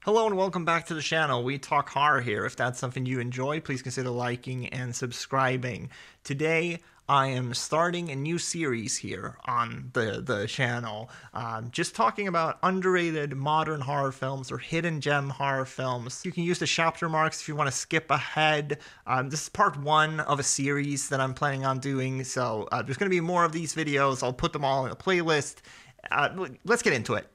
Hello and welcome back to the channel. We talk horror here. If that's something you enjoy, please consider liking and subscribing. Today, I am starting a new series here on the channel, just talking about underrated modern horror films or hidden gem horror films. You can use the chapter marks if you want to skip ahead. This is part one of a series that I'm planning on doing, so there's going to be more of these videos. I'll put them all in a playlist. Let's get into it.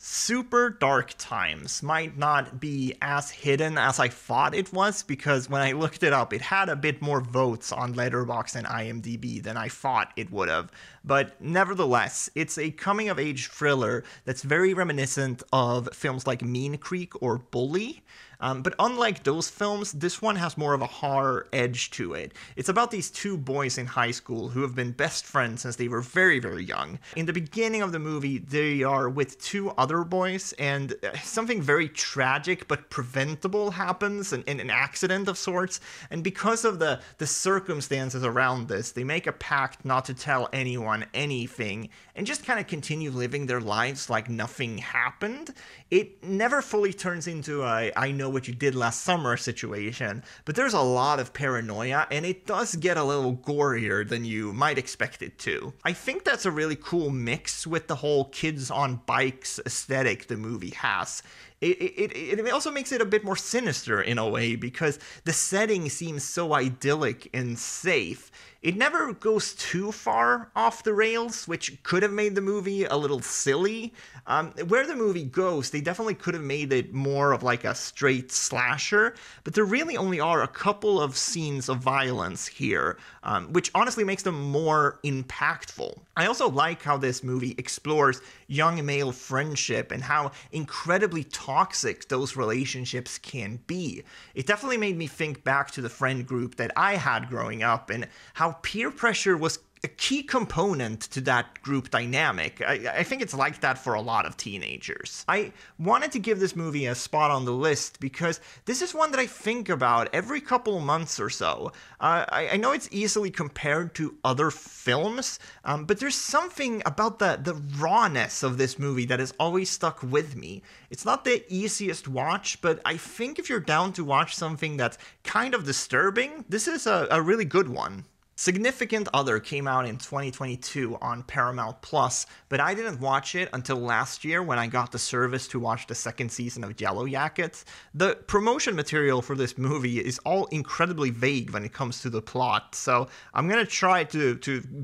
Super Dark Times might not be as hidden as I thought it was, because when I looked it up, it had a bit more votes on Letterboxd and IMDb than I thought it would have. But nevertheless, it's a coming-of-age thriller that's very reminiscent of films like Mean Creek or Bully. But unlike those films, this one has more of a horror edge to it. It's about these two boys in high school who have been best friends since they were very, very young. In the beginning of the movie, they are with two other boys, and something very tragic but preventable happens, an accident of sorts. And because of the circumstances around this, they make a pact not to tell anyone anything and just kind of continue living their lives like nothing happened. It never fully turns into a I know what you did last summer situation, but there's a lot of paranoia, and it does get a little gorier than you might expect it to. I think that's a really cool mix with the whole kids on bikes aesthetic the movie has. It also makes it a bit more sinister in a way, because the setting seems so idyllic and safe. It never goes too far off the rails, which could have made the movie a little silly. Where the movie goes, they definitely could have made it more of like a straight slasher, but there really only are a couple of scenes of violence here, which honestly makes them more impactful. I also like how this movie explores young male friendship and how incredibly toxic those relationships can be. It definitely made me think back to the friend group that I had growing up and how peer pressure was a key component to that group dynamic. I think it's like that for a lot of teenagers. I wanted to give this movie a spot on the list because this is one that I think about every couple of months or so. I know it's easily compared to other films, but there's something about the rawness of this movie that has always stuck with me. It's not the easiest watch, but I think if you're down to watch something that's kind of disturbing, this is a really good one. Significant Other came out in 2022 on Paramount Plus, but I didn't watch it until last year when I got the service to watch the second season of Yellow Jackets. The promotion material for this movie is all incredibly vague when it comes to the plot, so I'm gonna try to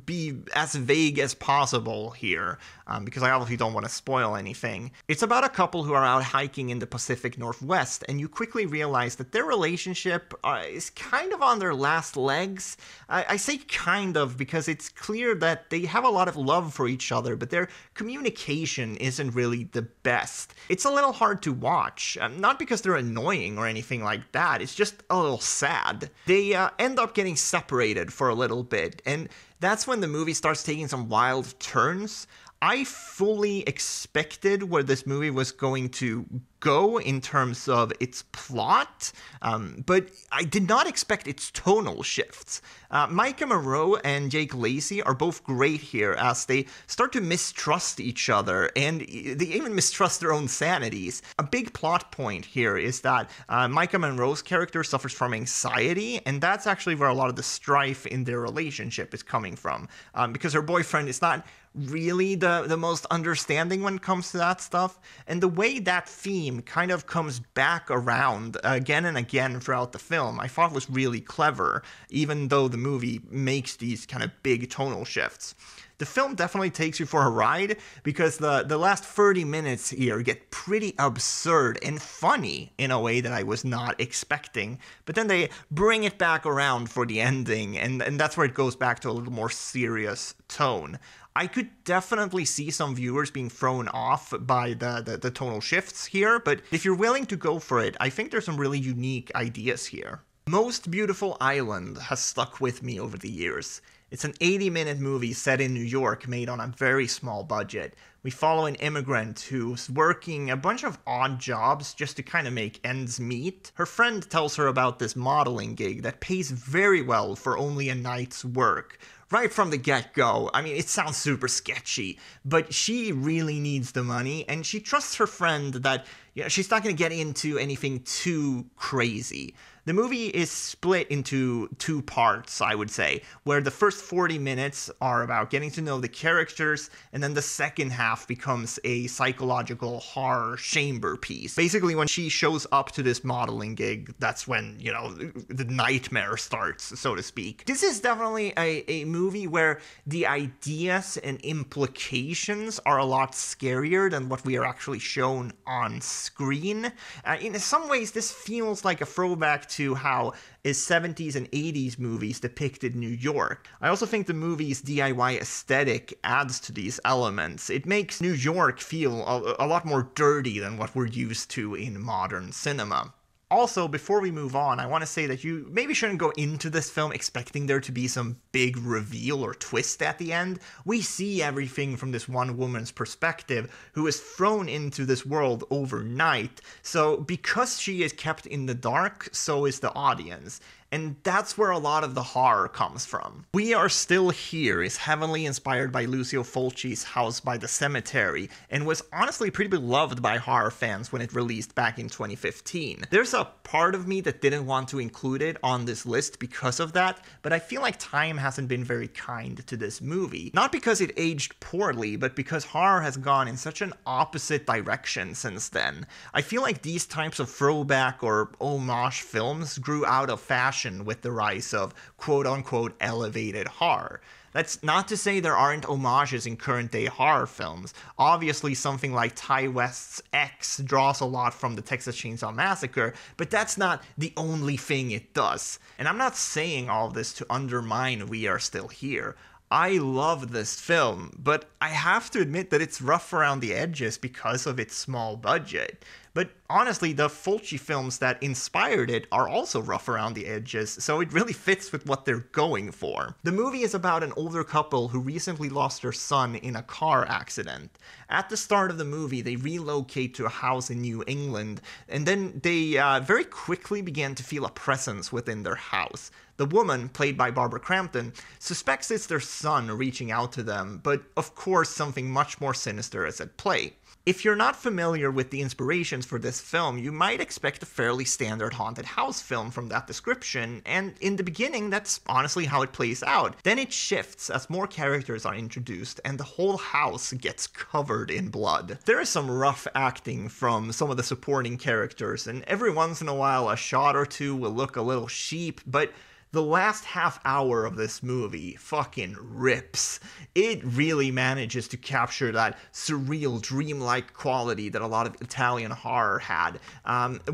be as vague as possible here, because I obviously don't want to spoil anything. It's about a couple who are out hiking in the Pacific Northwest, and you quickly realize that their relationship is kind of on their last legs. I say kind of because it's clear that they have a lot of love for each other, but their communication isn't really the best. It's a little hard to watch, not because they're annoying or anything like that, it's just a little sad. They end up getting separated for a little bit, and that's when the movie starts taking some wild turns. I fully expected where this movie was going to go in terms of its plot, but I did not expect its tonal shifts. Maika Monroe and Jake Lacy are both great here as they start to mistrust each other, and they even mistrust their own sanities. A big plot point here is that Maika Monroe's character suffers from anxiety, and that's actually where a lot of the strife in their relationship is coming from, because her boyfriend is not really the most understanding when it comes to that stuff, and the way that theme kind of comes back around again and again throughout the film I thought was really clever, even though the movie makes these kind of big tonal shifts. The film definitely takes you for a ride because the last 30 minutes here get pretty absurd and funny in a way that I was not expecting, but then they bring it back around for the ending, and that's where it goes back to a little more serious tone. I could definitely see some viewers being thrown off by the tonal shifts here, but if you're willing to go for it, I think there's some really unique ideas here. Most Beautiful Island has stuck with me over the years. It's an 80-minute movie set in New York made on a very small budget. We follow an immigrant who's working a bunch of odd jobs just to kind of make ends meet. Her friend tells her about this modeling gig that pays very well for only a night's work. Right from the get-go, I mean, it sounds super sketchy, but she really needs the money, and she trusts her friend that, she's not going to get into anything too crazy. The movie is split into two parts, I would say, where the first 40 minutes are about getting to know the characters, and then the second half becomes a psychological horror chamber piece. Basically, when she shows up to this modeling gig, that's when, the nightmare starts, so to speak. This is definitely a movie where the ideas and implications are a lot scarier than what we are actually shown on screen. In some ways, this feels like a throwback to how his 70s and 80s movies depicted New York. I also think the movie's DIY aesthetic adds to these elements. It makes New York feel a lot more dirty than what we're used to in modern cinema. Also, before we move on, I want to say that you maybe shouldn't go into this film expecting there to be some big reveal or twist at the end. We see everything from this one woman's perspective, who is thrown into this world overnight. So because she is kept in the dark, so is the audience. And that's where a lot of the horror comes from. We Are Still Here is heavily inspired by Lucio Fulci's House by the Cemetery, and was honestly pretty beloved by horror fans when it released back in 2015. There's a part of me that didn't want to include it on this list because of that, but I feel like time hasn't been very kind to this movie. Not because it aged poorly, but because horror has gone in such an opposite direction since then. I feel like these types of throwback or homage films grew out of fashion with the rise of quote-unquote elevated horror. That's not to say there aren't homages in current-day horror films. Obviously, something like Ty West's X draws a lot from the Texas Chainsaw Massacre, but that's not the only thing it does. And I'm not saying all of this to undermine We Are Still Here. I love this film, but I have to admit that it's rough around the edges because of its small budget. But honestly, the Fulci films that inspired it are also rough around the edges, so it really fits with what they're going for. The movie is about an older couple who recently lost their son in a car accident. At the start of the movie, they relocate to a house in New England, and then they very quickly began to feel a presence within their house. The woman, played by Barbara Crampton, suspects it's their son reaching out to them, but of course something much more sinister is at play. If you're not familiar with the inspirations for this film, you might expect a fairly standard haunted house film from that description, and in the beginning, that's honestly how it plays out. Then it shifts as more characters are introduced, and the whole house gets covered in blood. There is some rough acting from some of the supporting characters, and every once in a while a shot or two will look a little cheap, but the last half hour of this movie fucking rips. It really manages to capture that surreal, dreamlike quality that a lot of Italian horror had,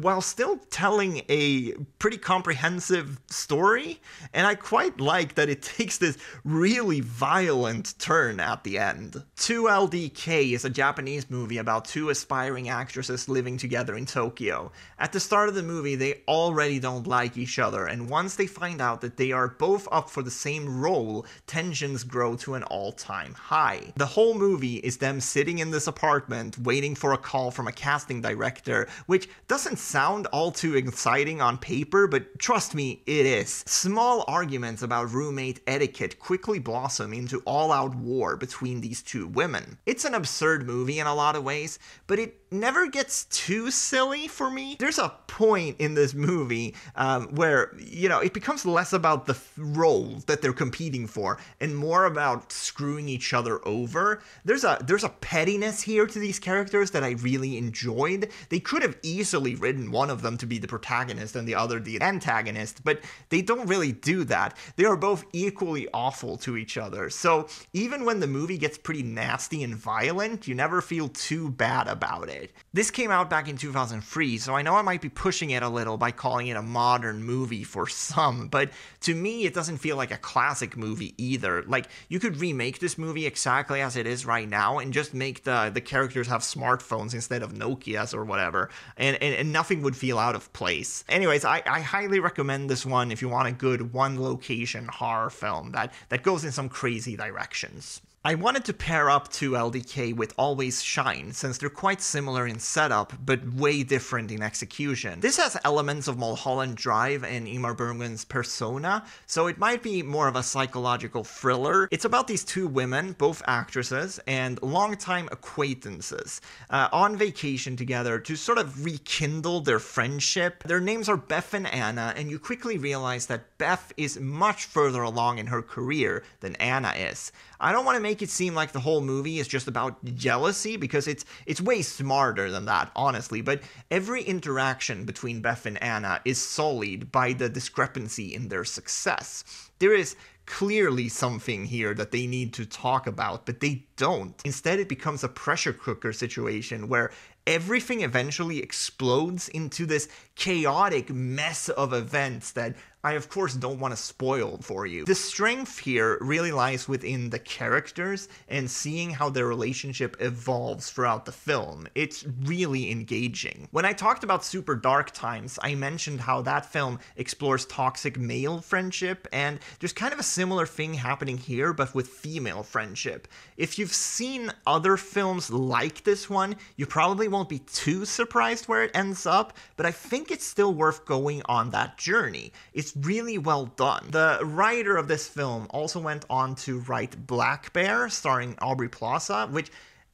while still telling a pretty comprehensive story. And I quite like that it takes this really violent turn at the end. 2LDK is a Japanese movie about two aspiring actresses living together in Tokyo. At the start of the movie, they already don't like each other, and once they find out that they are both up for the same role, tensions grow to an all-time high. The whole movie is them sitting in this apartment waiting for a call from a casting director, which doesn't sound all too exciting on paper, but trust me, it is. Small arguments about roommate etiquette quickly blossom into all-out war between these two women. It's an absurd movie in a lot of ways, but it never gets too silly for me. There's a point in this movie where, it becomes less about the role that they're competing for and more about screwing each other over. There's a pettiness here to these characters that I really enjoyed. They could have easily written one of them to be the protagonist and the other the antagonist, but they don't really do that. They are both equally awful to each other. So even when the movie gets pretty nasty and violent, you never feel too bad about it. This came out back in 2003, so I know I might be pushing it a little by calling it a modern movie for some, but to me it doesn't feel like a classic movie either. Like, you could remake this movie exactly as it is right now and just make the characters have smartphones instead of Nokias or whatever, and nothing would feel out of place. Anyways, I highly recommend this one if you want a good one-location horror film that goes in some crazy directions. I wanted to pair up 2LDK with Always Shine, since they're quite similar in setup, but way different in execution. This has elements of Mulholland Drive and Ingmar Bergman's Persona, so it might be more of a psychological thriller. It's about these two women, both actresses, and longtime acquaintances, on vacation together to sort of rekindle their friendship. Their names are Beth and Anna, and you quickly realize that Beth is much further along in her career than Anna is. I don't want to make it seem like the whole movie is just about jealousy, because it's way smarter than that, honestly, but every interaction between Beth and Anna is sullied by the discrepancy in their success. There is clearly something here that they need to talk about, but they don't. Instead, it becomes a pressure cooker situation where everything eventually explodes into this chaotic mess of events that I, of course, don't want to spoil for you. The strength here really lies within the characters and seeing how their relationship evolves throughout the film. It's really engaging. When I talked about Super Dark Times, I mentioned how that film explores toxic male friendship, and there's kind of a similar thing happening here, but with female friendship. If you've seen other films like this one, you probably won't be too surprised where it ends up, but I think it's still worth going on that journey. It's really well done. The writer of this film also went on to write Black Bear, starring Aubrey Plaza, which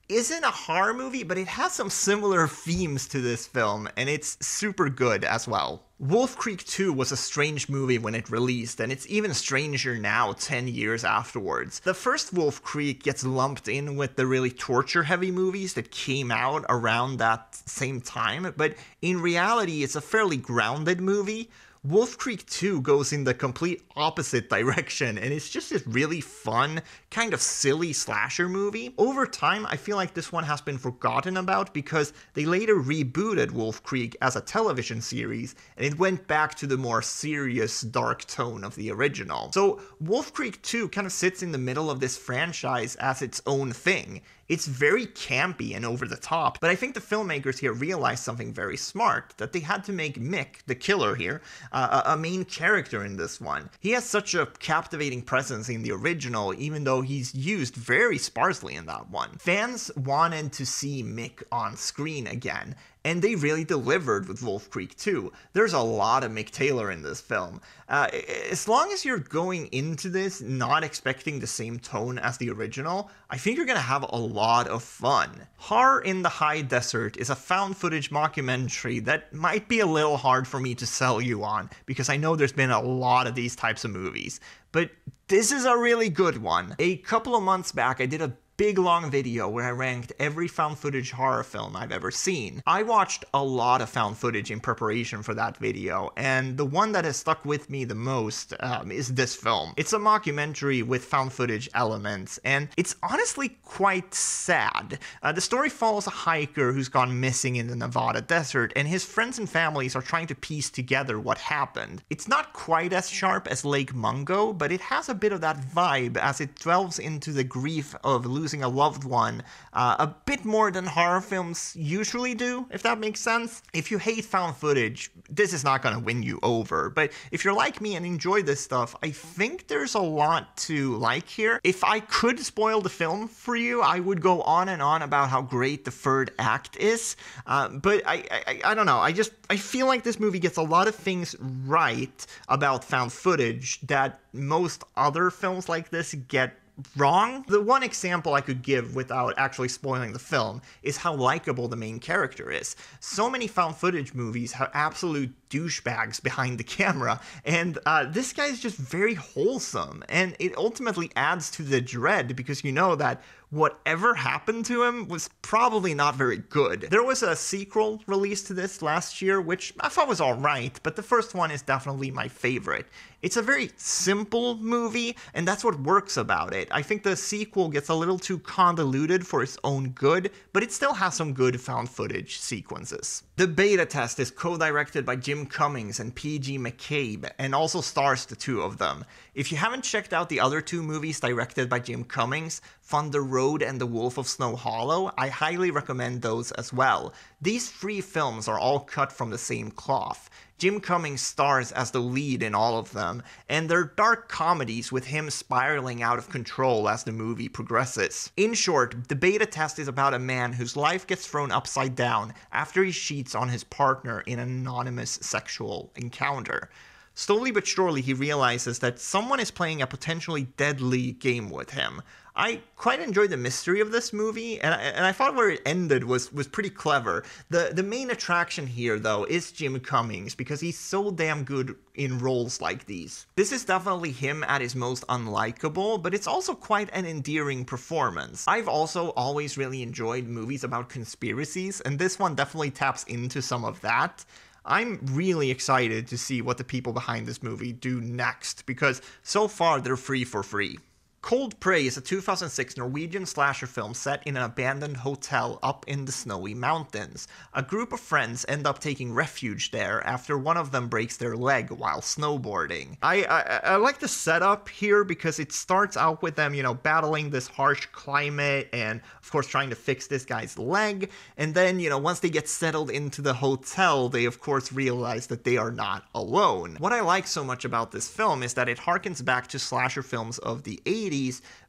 isn't a horror movie, but it has some similar themes to this film, and it's super good as well. Wolf Creek 2 was a strange movie when it released, and it's even stranger now, 10 years afterwards. The first Wolf Creek gets lumped in with the really torture-heavy movies that came out around that same time, but in reality, it's a fairly grounded movie. Wolf Creek 2 goes in the complete opposite direction, and it's just this really fun, kind of silly slasher movie. Over time, I feel like this one has been forgotten about because they later rebooted Wolf Creek as a television series, and it went back to the more serious, dark tone of the original. So Wolf Creek 2 kind of sits in the middle of this franchise as its own thing. It's very campy and over the top, but I think the filmmakers here realized something very smart, that they had to make Mick, the killer here, a main character in this one. He has such a captivating presence in the original, even though he's used very sparsely in that one. Fans wanted to see Mick on screen again, and they really delivered with Wolf Creek 2. There's a lot of Mick Taylor in this film. As long as you're going into this not expecting the same tone as the original, I think you're gonna have a lot of fun. Horror in the High Desert is a found footage mockumentary that might be a little hard for me to sell you on, because I know there's been a lot of these types of movies, but this is a really good one. A couple of months back, I did a big long video where I ranked every found footage horror film I've ever seen. I watched a lot of found footage in preparation for that video, and the one that has stuck with me the most is this film. It's a mockumentary with found footage elements, and it's honestly quite sad. The story follows a hiker who's gone missing in the Nevada desert, and his friends and families are trying to piece together what happened. It's not quite as sharp as Lake Mungo, but it has a bit of that vibe as it delves into the grief of losing a loved one a bit more than horror films usually do, if that makes sense. If you hate found footage, this is not going to win you over, but if you're like me and enjoy this stuff, I think there's a lot to like here. If I could spoil the film for you, I would go on and on about how great the third act is, but I don't know, I feel like this movie gets a lot of things right about found footage that most other films like this get wrong. The one example I could give without actually spoiling the film is how likable the main character is. So many found footage movies have absolute douchebags behind the camera, and this guy is just very wholesome, and it ultimately adds to the dread because you know that whatever happened to him was probably not very good. There was a sequel released to this last year, which I thought was alright, but the first one is definitely my favorite. It's a very simple movie, and that's what works about it. I think the sequel gets a little too convoluted for its own good, but it still has some good found footage sequences. The beta test is co-directed by Jim Cummings and P.G. McCabe, and also stars the two of them. If you haven't checked out the other two movies directed by Jim Cummings, Thunder Road and The Wolf of Snow Hollow, I highly recommend those as well. These 3 films are all cut from the same cloth. Jim Cummings stars as the lead in all of them, and they're dark comedies with him spiraling out of control as the movie progresses. In short, the beta test is about a man whose life gets thrown upside down after he cheats on his partner in an anonymous sexual encounter. Slowly but surely, he realizes that someone is playing a potentially deadly game with him. I quite enjoyed the mystery of this movie, and I thought where it ended was pretty clever. The main attraction here, though, is Jim Cummings, because he's so damn good in roles like these. This is definitely him at his most unlikable, but it's also quite an endearing performance. I've also always really enjoyed movies about conspiracies, and this one definitely taps into some of that. I'm really excited to see what the people behind this movie do next, because so far they're free for free. Cold Prey is a 2006 Norwegian slasher film set in an abandoned hotel up in the snowy mountains. A group of friends end up taking refuge there after one of them breaks their leg while snowboarding. I like the setup here because it starts out with them, battling this harsh climate and, of course, trying to fix this guy's leg. And then, once they get settled into the hotel, they, of course, realize that they are not alone. What I like so much about this film is that it harkens back to slasher films of the 80s,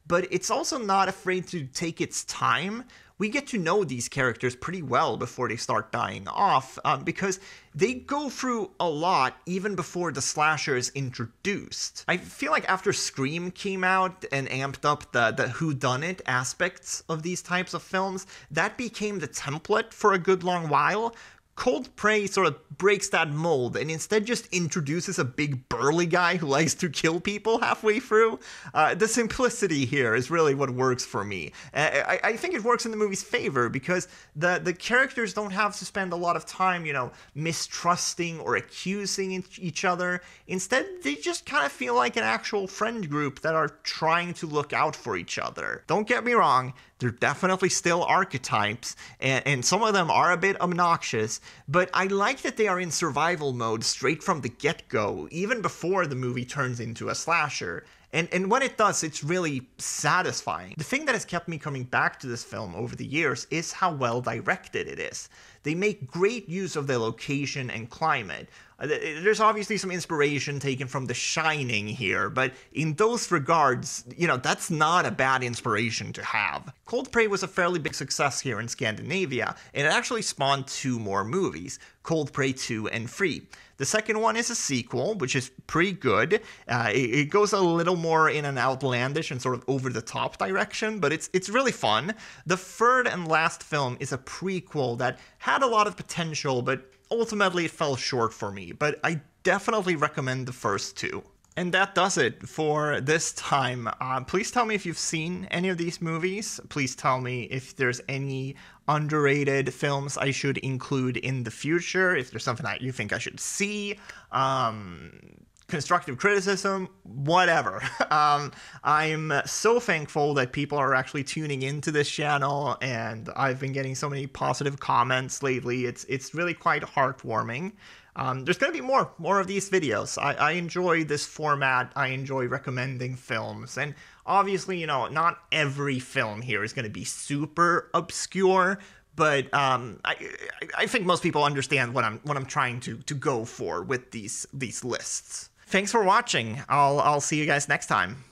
but it's also not afraid to take its time. We get to know these characters pretty well before they start dying off, because they go through a lot even before the slasher is introduced. I feel like after Scream came out and amped up the whodunit aspects of these types of films, that became the template for a good long while. Cold Prey sort of breaks that mold and instead just introduces a big burly guy who likes to kill people halfway through. The simplicity here is really what works for me. I think it works in the movie's favor because the characters don't have to spend a lot of time, mistrusting or accusing each other. Instead, they just kind of feel like an actual friend group that are trying to look out for each other. Don't get me wrong, they're definitely still archetypes, and some of them are a bit obnoxious, but I like that they are in survival mode straight from the get-go, even before the movie turns into a slasher. And when it does, it's really satisfying. The thing that has kept me coming back to this film over the years is how well directed it is. They make great use of the location and climate. There's obviously some inspiration taken from The Shining here, but in those regards, that's not a bad inspiration to have. Cold Prey was a fairly big success here in Scandinavia, and it actually spawned 2 more movies, Cold Prey 2 and 3. The second one is a sequel, which is pretty good. It goes a little more in an outlandish and sort of over-the-top direction, but it's really fun. The third and last film is a prequel that had a lot of potential, but ultimately it fell short for me. But I definitely recommend the first 2. And that does it for this time. Please tell me if you've seen any of these movies. Please tell me if there's any underrated films I should include in the future, if there's something that you think I should see, constructive criticism, whatever. I'm so thankful that people are actually tuning into this channel, and I've been getting so many positive comments lately. It's really quite heartwarming. There's going to be more of these videos. I enjoy this format. I enjoy recommending films. And obviously, not every film here is going to be super obscure, but I think most people understand what I'm trying to go for with these lists. Thanks for watching. I'll see you guys next time.